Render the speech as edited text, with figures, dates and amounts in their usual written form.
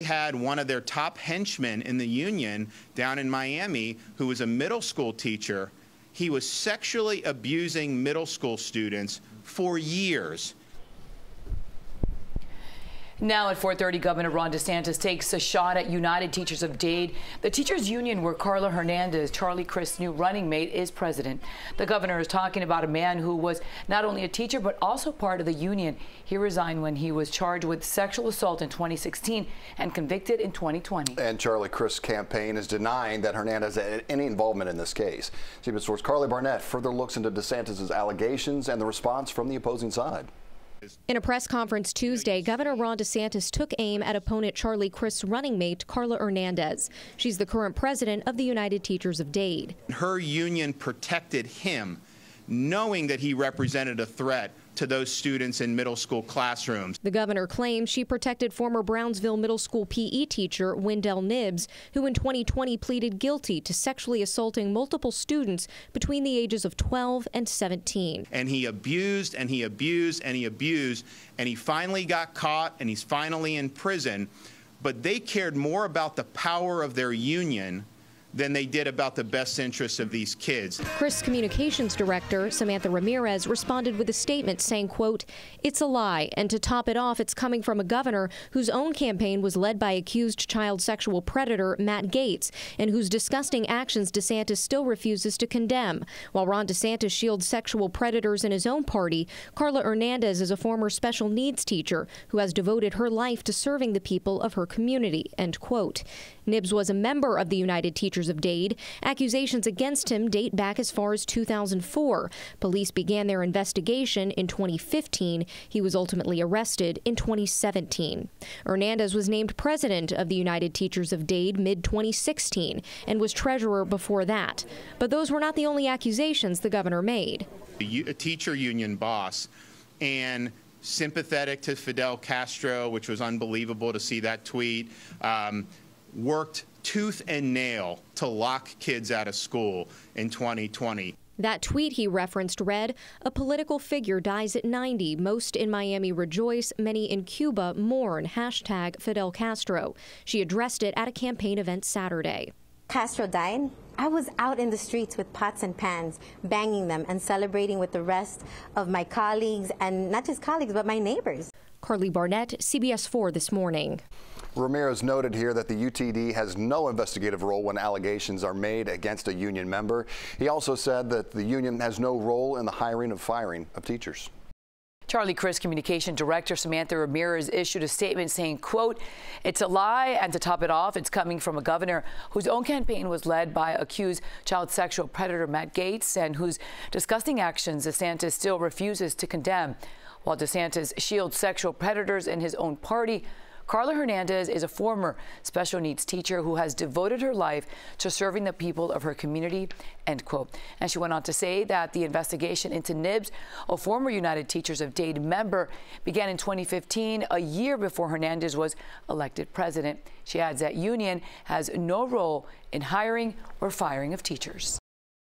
Had one of their top henchmen in the union down in Miami who was a middle school teacher. He was sexually abusing middle school students for years. Now at 4:30, Governor Ron DeSantis takes a shot at United Teachers of Dade, the teachers union where Carla Hernandez, Charlie Crist's new running mate, is president. The governor is talking about a man who was not only a teacher but also part of the union. He resigned when he was charged with sexual assault in 2016 and convicted in 2020. And Charlie Crist's campaign is denying that Hernandez had any involvement in this case. CBS Sports' Carly Barnett further looks into DeSantis' allegations and the response from the opposing side. In a press conference Tuesday, Governor Ron DeSantis took aim at opponent Charlie Crist's running mate, Carla Hernandez. She's the current president of the United Teachers of Dade. Her union protected him, knowing that he represented a threat to those students in middle school classrooms. The governor claims she protected former Brownsville Middle School PE teacher Wendell Nibbs, who in 2020 pleaded guilty to sexually assaulting multiple students between the ages of 12 and 17. And he abused and he abused and he abused, and he finally got caught and he's finally in prison. But they cared more about the power of their union than they did about the best interests of these kids. Crist's communications director, Samantha Ramirez, responded with a statement saying, quote, "It's a lie, and to top it off, it's coming from a governor whose own campaign was led by accused child sexual predator Matt Gaetz, and whose disgusting actions DeSantis still refuses to condemn. While Ron DeSantis shields sexual predators in his own party, Carla Hernandez is a former special needs teacher who has devoted her life to serving the people of her community," end quote. Nibbs was a member of the United Teachers of Dade. Accusations against him date back as far as 2004. Police began their investigation in 2015. He was ultimately arrested in 2017. Hernandez was named president of the United Teachers of Dade mid-2016 and was treasurer before that. But those were not the only accusations the governor made. A teacher union boss and sympathetic to Fidel Castro, which was unbelievable to see that tweet, worked tooth and nail to lock kids out of school in 2020. That tweet he referenced read, "A political figure dies at 90. Most in Miami rejoice. Many in Cuba mourn. Hashtag Fidel Castro." She addressed it at a campaign event Saturday. Castro died. I was out in the streets with pots and pans, banging them and celebrating with the rest of my colleagues, and not just colleagues, but my neighbors. Carly Barnett, CBS 4 This Morning. Ramirez noted here that the UTD has no investigative role when allegations are made against a union member. He also said that the union has no role in the hiring and firing of teachers. Charlie Crist communication director Samantha Ramirez issued a statement saying, quote, "It's a lie, and to top it off, it's coming from a governor whose own campaign was led by accused child sexual predator Matt Gaetz and whose disgusting actions DeSantis still refuses to condemn. While DeSantis shields sexual predators in his own party, Carla Hernandez is a former special needs teacher who has devoted her life to serving the people of her community," end quote. And she went on to say that the investigation into Nibbs, a former United Teachers of Dade member, began in 2015, a year before Hernandez was elected president. She adds that union has no role in hiring or firing of teachers.